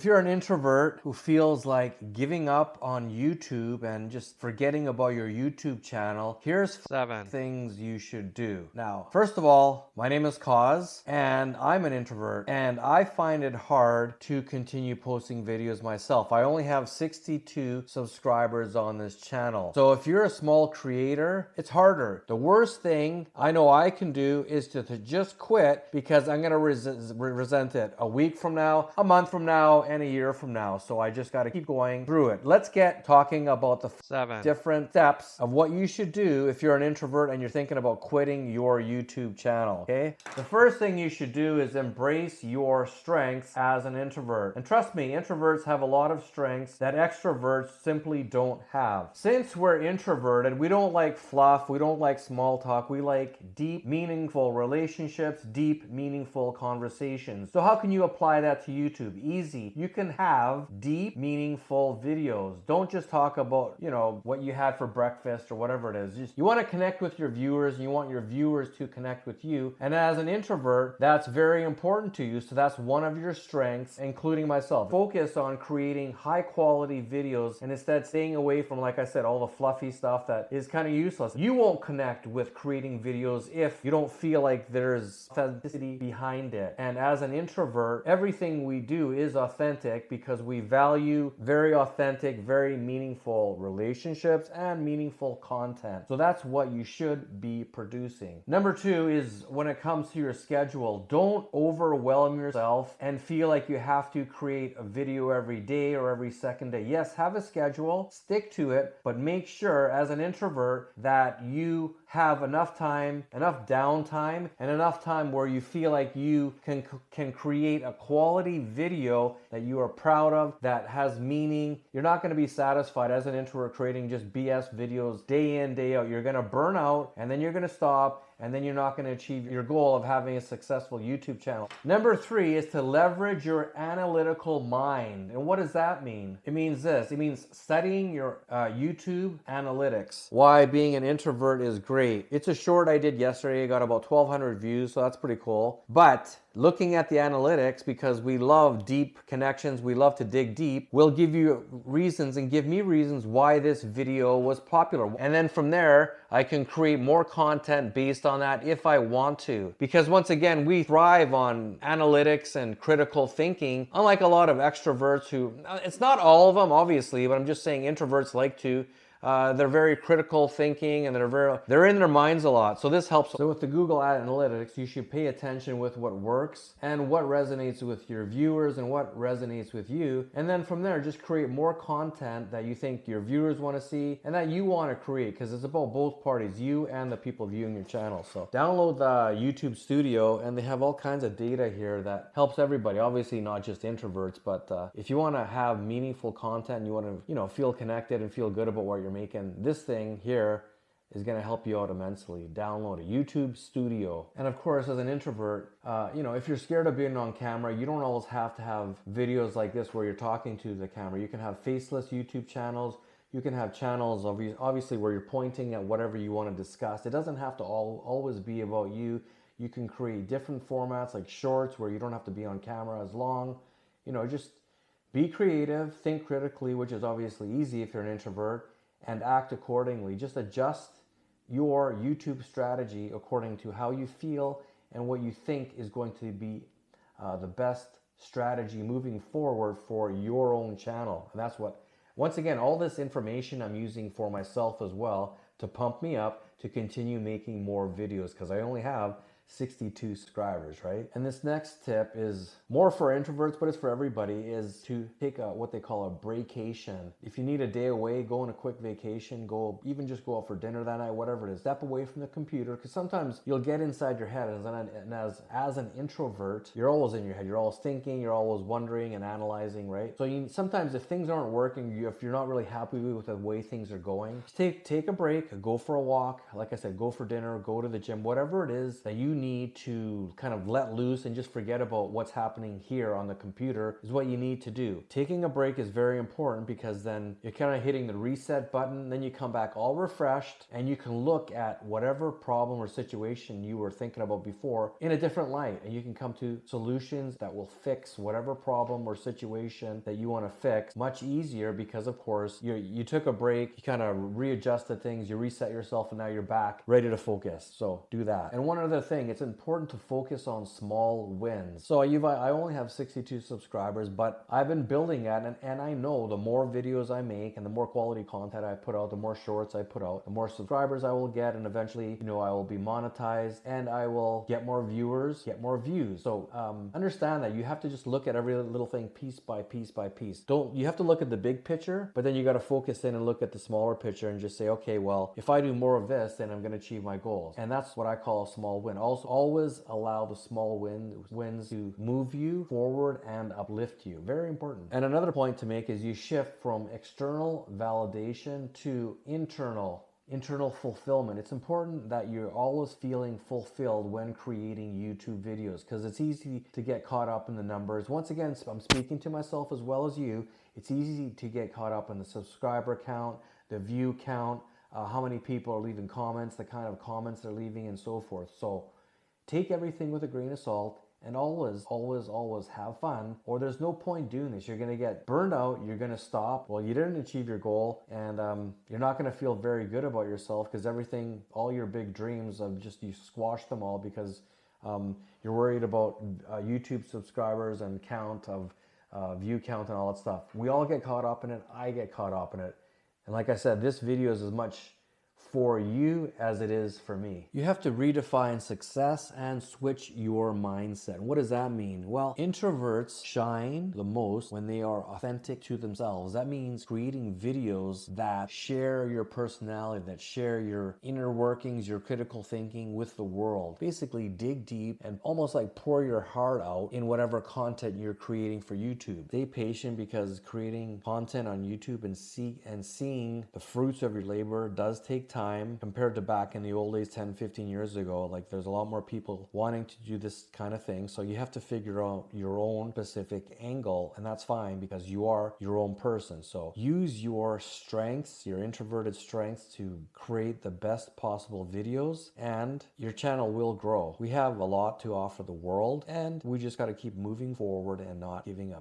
If you're an introvert who feels like giving up on YouTube and just forgetting about your YouTube channel, here's 7, things you should do. Now, first of all, my name is Kaz and I'm an introvert and I find it hard to continue posting videos myself. I only have 62 subscribers on this channel. So if you're a small creator, it's harder. The worst thing I know I can do is to just quit because I'm going to resent it a week from now, a month from now, and a year from now. So I just got to keep going through it. Let's get talking about the 7, different steps of what you should do if you're an introvert and you're thinking about quitting your YouTube channel, okay? The first thing you should do is embrace your strengths as an introvert. And trust me, introverts have a lot of strengths that extroverts simply don't have. Since we're introverted, we don't like fluff, we don't like small talk, we like deep, meaningful relationships, deep, meaningful conversations. So how can you apply that to YouTube? Easy. You can have deep, meaningful videos. Don't just talk about, what you had for breakfast or whatever it is. You want to connect with your viewers and you want your viewers to connect with you. And as an introvert, that's very important to you. So that's one of your strengths, including myself. Focus on creating high quality videos and instead staying away from, like I said, all the fluffy stuff that is kind of useless. You won't connect with creating videos if you don't feel like there's authenticity behind it. And as an introvert, everything we do is authentic because we value very authentic, very meaningful relationships and meaningful content. So that's what you should be producing. Number 2 is when it comes to your schedule, don't overwhelm yourself and feel like you have to create a video every day or every second day. Yes, have a schedule, stick to it, but make sure as an introvert that you have enough time, enough downtime, and enough time where you feel like you can create a quality video that you are proud of, that has meaning. You're not going to be satisfied as an introvert creating just BS videos day in, day out. You're going to burn out and then you're going to stop and then you're not going to achieve your goal of having a successful YouTube channel. Number 3 is to leverage your analytical mind. And what does that mean? It means this. It means studying your YouTube analytics. Why being an introvert is great. It's a short I did yesterday. I got about 1,200 views, so that's pretty cool. But looking at the analytics, because we love deep connections, we love to dig deep, will give you reasons and give me reasons why this video was popular. And then from there, I can create more content based on that if I want to. Because once again, we thrive on analytics and critical thinking, unlike a lot of extroverts who, it's not all of them obviously, but I'm just saying introverts like to. They're very critical thinking and they're in their minds a lot. So this helps. So with the Google Analytics, you should pay attention with what works and what resonates with your viewers and what resonates with you. And then from there, just create more content that you think your viewers want to see and that you want to create, because it's about both parties, you and the people viewing your channel. So download the YouTube Studio and they have all kinds of data here that helps everybody. Obviously not just introverts, but if you want to have meaningful content and you want to, feel connected and feel good about what you're making, this thing here is going to help you out immensely. Download it, YouTube Studio. And of course, as an introvert, if you're scared of being on camera, you don't always have to have videos like this where you're talking to the camera. You can have faceless YouTube channels. You can have channels obviously where you're pointing at whatever you want to discuss. It doesn't have to always be about you. You can create different formats like shorts where you don't have to be on camera as long. Just be creative, think critically, which is obviously easy if you're an introvert, and act accordingly. Just adjust your YouTube strategy according to how you feel and what you think is going to be the best strategy moving forward for your own channel. And that's what, once again, all this information I'm using for myself as well to pump me up to continue making more videos, because I only have 62 subscribers, right? And this next tip is more for introverts, but it's for everybody, is to take what they call a breakation. If you need a day away, go on a quick vacation, even just go out for dinner that night, whatever it is. Step away from the computer, because sometimes you'll get inside your head, and as an introvert, you're always in your head. You're always thinking, you're always wondering and analyzing, right? So sometimes if things aren't working, if you're not really happy with the way things are going, take a break, go for a walk. Like I said, go for dinner, go to the gym, whatever it is that you need to kind of let loose and just forget about what's happening here on the computer is what you need to do. Taking a break is very important because then you're kind of hitting the reset button, then you come back all refreshed and you can look at whatever problem or situation you were thinking about before in a different light, and you can come to solutions that will fix whatever problem or situation that you want to fix much easier because of course you took a break, you kind of readjusted things, you reset yourself, and now you're back ready to focus. So do that. And one other thing, it's important to focus on small wins. So I only have 62 subscribers, but I've been building at, and I know the more videos I make and the more quality content I put out, the more shorts I put out, the more subscribers I will get, and eventually, I will be monetized and I will get more viewers, get more views. So understand that you have to just look at every little thing piece by piece by piece. You have to look at the big picture, but then you got to focus in and look at the smaller picture and just say, okay, well, if I do more of this, then I'm going to achieve my goals. And that's what I call a small win. Also, always allow the small wins to move you forward and uplift you. Very important. And another point to make is you shift from external validation to internal fulfillment. It's important that you're always feeling fulfilled when creating YouTube videos because it's easy to get caught up in the numbers. Once again, I'm speaking to myself as well as you. It's easy to get caught up in the subscriber count, the view count, how many people are leaving comments, the kind of comments they're leaving, and so forth. So take everything with a grain of salt. And always have fun, or there's no point doing this. You're going to get burned out. You're going to stop. Well, you didn't achieve your goal, and you're not going to feel very good about yourself because all your big dreams you squashed them all because you're worried about YouTube subscribers and count of view count and all that stuff. We all get caught up in it. I get caught up in it. And like I said, this video is as much for you as it is for me. You have to redefine success and switch your mindset. What does that mean? Well, introverts shine the most when they are authentic to themselves. That means creating videos that share your personality, that share your inner workings, your critical thinking with the world. Basically dig deep and almost like pour your heart out in whatever content you're creating for YouTube. Stay patient because creating content on YouTube and seeing the fruits of your labor does take time compared to back in the old days 10-15 years ago. Like there's a lot more people wanting to do this kind of thing, so you have to figure out your own specific angle, and that's fine because you are your own person. So use your strengths, your introverted strengths, to create the best possible videos and your channel will grow. We have a lot to offer the world and we just got to keep moving forward and not giving up.